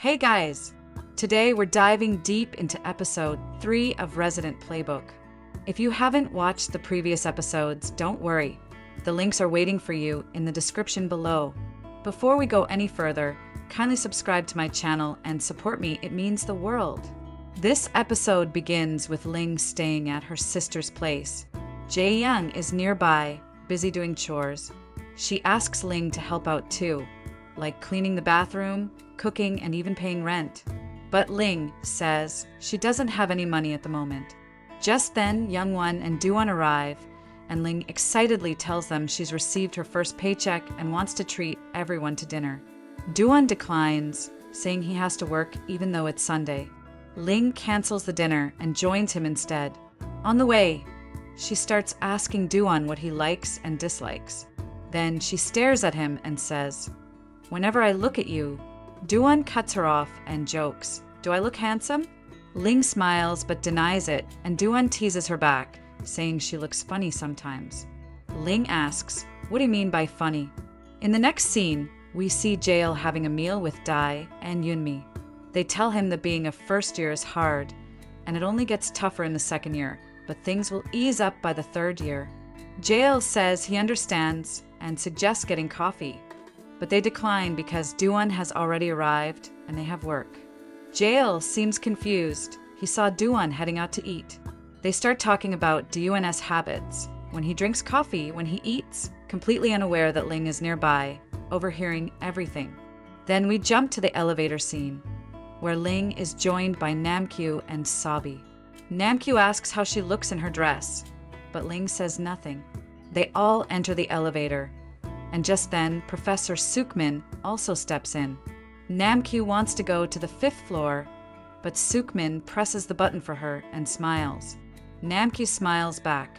Hey guys! Today we're diving deep into episode 3 of Resident Playbook. If you haven't watched the previous episodes, don't worry. The links are waiting for you in the description below. Before we go any further, kindly subscribe to my channel and support me, it means the world. This episode begins with Ling staying at her sister's place. Jae-young is nearby, busy doing chores. She asks Ling to help out too, like cleaning the bathroom, cooking, and even paying rent. But Ling says she doesn't have any money at the moment. Just then, Youngwon and Doowon arrive, and Ling excitedly tells them she's received her first paycheck and wants to treat everyone to dinner. Doowon declines, saying he has to work even though it's Sunday. Ling cancels the dinner and joins him instead. On the way, she starts asking Doowon what he likes and dislikes. Then she stares at him and says, "Whenever I look at you." Doowon cuts her off and jokes, "Do I look handsome?" Ling smiles but denies it, and Doowon teases her back, saying she looks funny sometimes. Ling asks, "What do you mean by funny?" In the next scene, we see Jae having a meal with Dae and Yeonmi. They tell him that being a first year is hard, and it only gets tougher in the second year, but things will ease up by the third year. Jae says he understands and suggests getting coffee, but they decline because Doowon has already arrived and they have work. Jae seems confused. He saw Doowon heading out to eat. They start talking about Doowon's habits. When he drinks coffee, when he eats, completely unaware that Ling is nearby, overhearing everything. Then we jump to the elevator scene, where Ling is joined by Namkyu and Sabi. Namkyu asks how she looks in her dress, but Ling says nothing. They all enter the elevator, and just then, Professor Sukmin also steps in. Namkyu wants to go to the 5th floor, but Sukmin presses the button for her and smiles. Namkyu smiles back.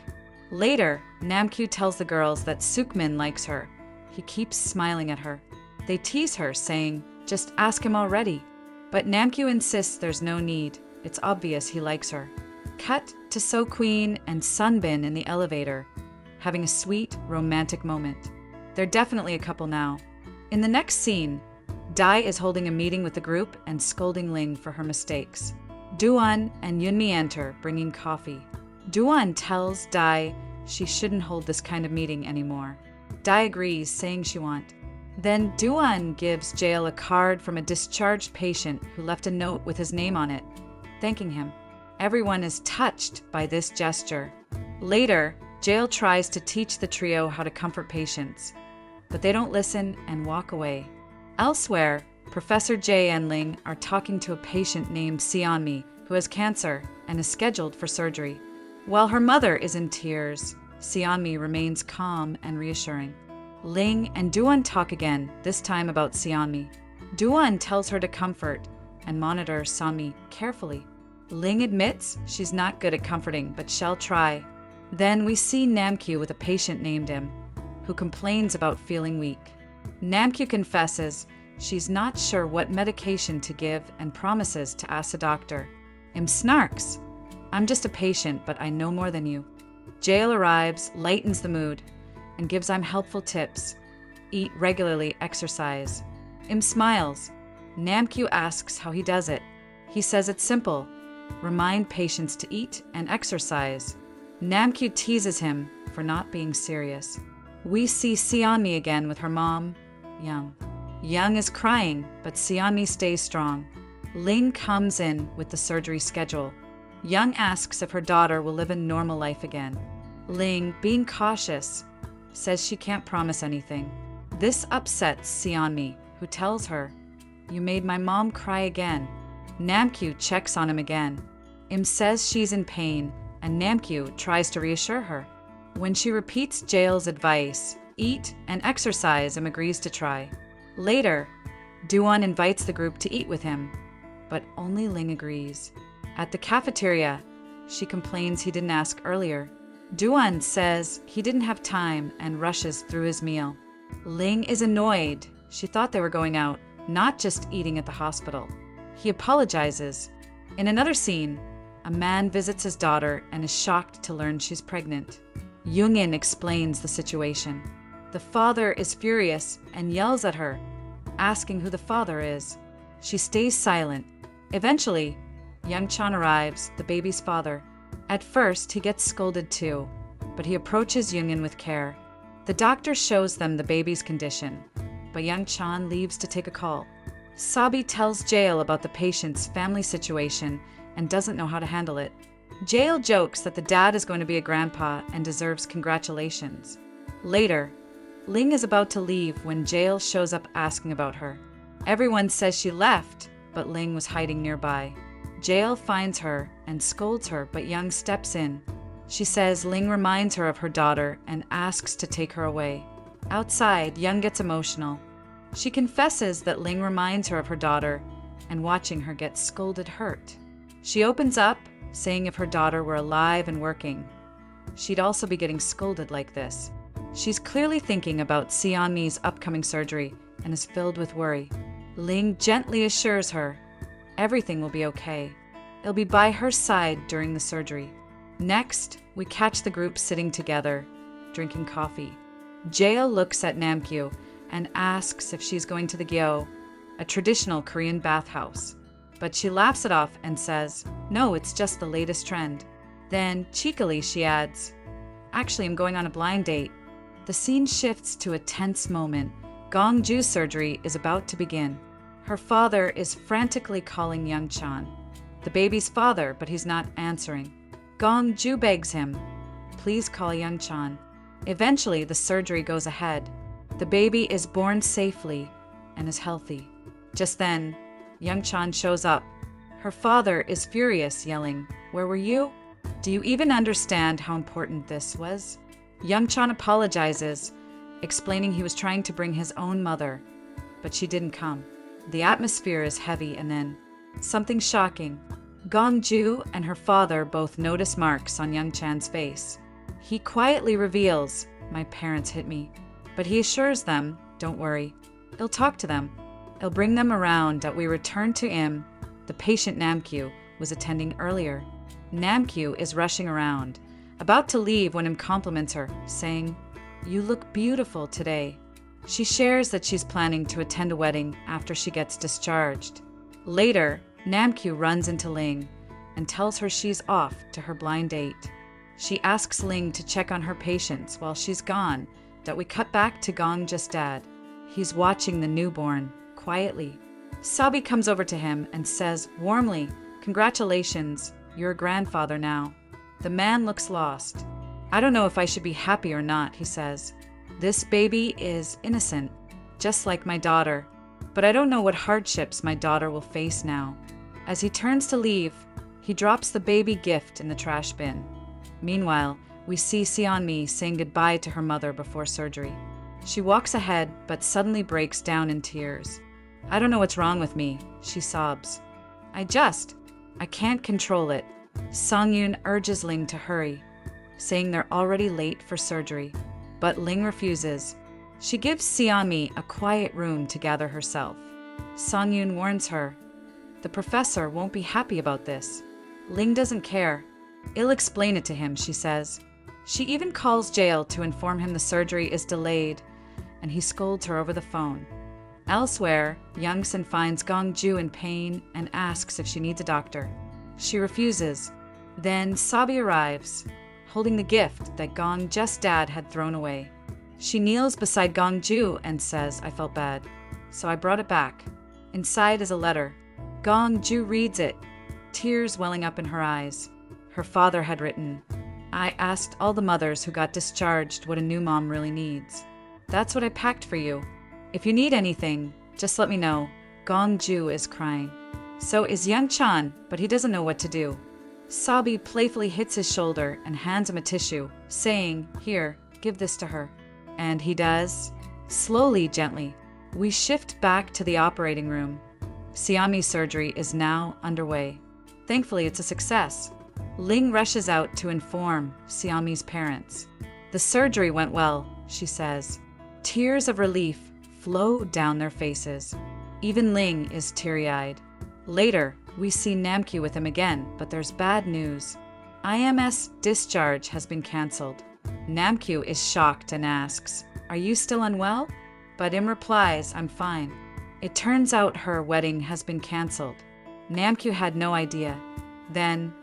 Later, Namkyu tells the girls that Sukmin likes her. He keeps smiling at her. They tease her, saying, "Just ask him already." But Namkyu insists there's no need. It's obvious he likes her. Cut to So Queen and Sunbin in the elevator, having a sweet, romantic moment. They're definitely a couple now. In the next scene, Dae is holding a meeting with the group and scolding Ling for her mistakes. Doowon and Yeonmi enter, bringing coffee. Doowon tells Dae she shouldn't hold this kind of meeting anymore. Dae agrees, saying she won't. Then Doowon gives Jae a card from a discharged patient who left a note with his name on it, thanking him. Everyone is touched by this gesture. Later, Jae tries to teach the trio how to comfort patients, but they don't listen and walk away. Elsewhere, Professor Jae and Ling are talking to a patient named Seonmi who has cancer and is scheduled for surgery. While her mother is in tears, Seonmi remains calm and reassuring. Ling and Doowon talk again, this time about Seonmi. Doowon tells her to comfort and monitor Seonmi carefully. Ling admits she's not good at comforting, but she'll try. Then we see Namkyu with a patient named him, who complains about feeling weak. Namkyu confesses she's not sure what medication to give and promises to ask a doctor. Snarks, "I'm just a patient, but I know more than you." Jae arrives, lightens the mood, and gives helpful tips. Eat regularly, exercise. Smiles. Namkyu asks how he does it. He says it's simple. Remind patients to eat and exercise. Namkyu teases him for not being serious. We see Seonmi again with her mom, Young. Young is crying, but Seonmi stays strong. Ling comes in with the surgery schedule. Young asks if her daughter will live a normal life again. Ling, being cautious, says she can't promise anything. This upsets Seonmi, who tells her, "You made my mom cry again." Namkyu checks on him again. Says she's in pain, and Namkyu tries to reassure her. When she repeats Jae's advice, eat and exercise, agrees to try. Later, Doowon invites the group to eat with him, but only Ling agrees. At the cafeteria, she complains he didn't ask earlier. Doowon says he didn't have time and rushes through his meal. Ling is annoyed. She thought they were going out, not just eating at the hospital. He apologizes. In another scene, a man visits his daughter and is shocked to learn she's pregnant. Youngin explains the situation. The father is furious and yells at her, asking who the father is. She stays silent. Eventually, Young Chan arrives, the baby's father. At first, he gets scolded too, but he approaches Youngin with care. The doctor shows them the baby's condition, but Young Chan leaves to take a call. Sabi tells Jail about the patient's family situation and doesn't know how to handle it. Jail jokes that the dad is going to be a grandpa and deserves congratulations. Later, Ling is about to leave when Jail shows up asking about her. Everyone says she left, but Ling was hiding nearby. Jail finds her and scolds her, but Young steps in. She says Ling reminds her of her daughter and asks to take her away. Outside, Young gets emotional. She confesses that Ling reminds her of her daughter, and watching her get scolded hurt. She opens up, saying if her daughter were alive and working, she'd also be getting scolded like this. She's clearly thinking about Seonmi's upcoming surgery and is filled with worry. Ling gently assures her everything will be okay. It'll be by her side during the surgery. Next, we catch the group sitting together, drinking coffee. Jail looks at Namkyu and asks if she's going to the Gyo, a traditional Korean bathhouse. But she laughs it off and says, no, it's just the latest trend. Then, cheekily, she adds, actually, I'm going on a blind date. The scene shifts to a tense moment. Gongju's surgery is about to begin. Her father is frantically calling Young Chan, the baby's father, but he's not answering. Gongju begs him, please call Young Chan. Eventually, the surgery goes ahead. The baby is born safely and is healthy. Just then, Young Chan shows up. Her father is furious, yelling, where were you? Do you even understand how important this was? Young Chan apologizes, explaining he was trying to bring his own mother, but she didn't come. The atmosphere is heavy, and then something shocking. Gongju and her father both notice marks on Young Chan's face. He quietly reveals, my parents hit me, but he assures them, don't worry, he'll talk to them. He'll bring them around that we return to him. The patient Namkyu was attending earlier. Namkyu is rushing around, about to leave when him compliments her, saying, you look beautiful today. She shares that she's planning to attend a wedding after she gets discharged. Later, Namkyu runs into Ling and tells her she's off to her blind date. She asks Ling to check on her patients while she's gone, that we cut back to Gongju's dad. He's watching the newborn, quietly. Sabi comes over to him and says warmly, congratulations, you're a grandfather now. The man looks lost. I don't know if I should be happy or not, he says. This baby is innocent, just like my daughter, but I don't know what hardships my daughter will face now. As he turns to leave, he drops the baby gift in the trash bin. Meanwhile, we see Seonmi saying goodbye to her mother before surgery. She walks ahead, but suddenly breaks down in tears. I don't know what's wrong with me, she sobs. I can't control it. Songyun urges Ling to hurry, saying they're already late for surgery, but Ling refuses. She gives Seonmi a quiet room to gather herself. Songyun warns her, the professor won't be happy about this. Ling doesn't care. I'll explain it to him, she says. She even calls Jail to inform him the surgery is delayed, and he scolds her over the phone. Elsewhere, Youngsun finds Gongju in pain and asks if she needs a doctor. She refuses. Then Sabi arrives, holding the gift that Gongju's dad had thrown away. She kneels beside Gongju and says, I felt bad, so I brought it back. Inside is a letter. Gongju reads it, tears welling up in her eyes. Her father had written, I asked all the mothers who got discharged what a new mom really needs. That's what I packed for you. If you need anything, just let me know. Gongju is crying. So is Young Chan, but he doesn't know what to do. Sabi playfully hits his shoulder and hands him a tissue, saying, here, give this to her. And he does. Slowly, gently. We shift back to the operating room. Seonmi's surgery is now underway. Thankfully, it's a success. Ling rushes out to inform Seonmi's parents. The surgery went well, she says. Tears of relief flow down their faces. Even Ling is teary-eyed. Later, we see Namkyu with him again, but there's bad news. IMS discharge has been cancelled. Namkyu is shocked and asks, are you still unwell? But Im replies, I'm fine. It turns out her wedding has been canceled. Namkyu had no idea. Then,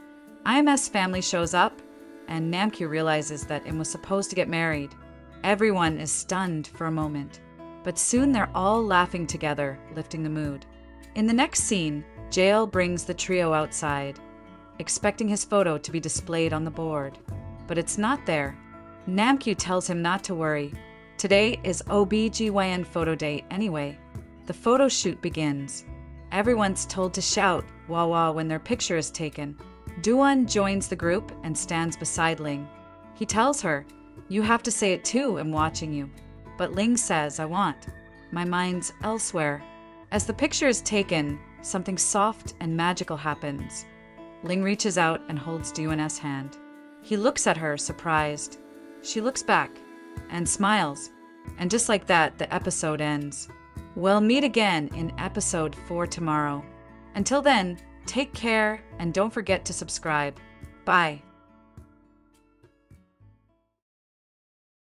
IM's family shows up, and Namkyu realizes that Im was supposed to get married. Everyone is stunned for a moment, but soon they're all laughing together, lifting the mood. In the next scene, Jail brings the trio outside, expecting his photo to be displayed on the board. But it's not there. Namkyu tells him not to worry. Today is OBGYN photo day anyway. The photo shoot begins. Everyone's told to shout "wah wah" when their picture is taken. Duwon joins the group and stands beside Ling. He tells her, "You have to say it too, I'm watching you." But Ling says, "I want. My mind's elsewhere." As the picture is taken, something soft and magical happens. Ling reaches out and holds Duwon's hand. He looks at her, surprised. She looks back and smiles. And just like that, the episode ends. We'll meet again in episode 4 tomorrow. Until then, take care and don't forget to subscribe. Bye.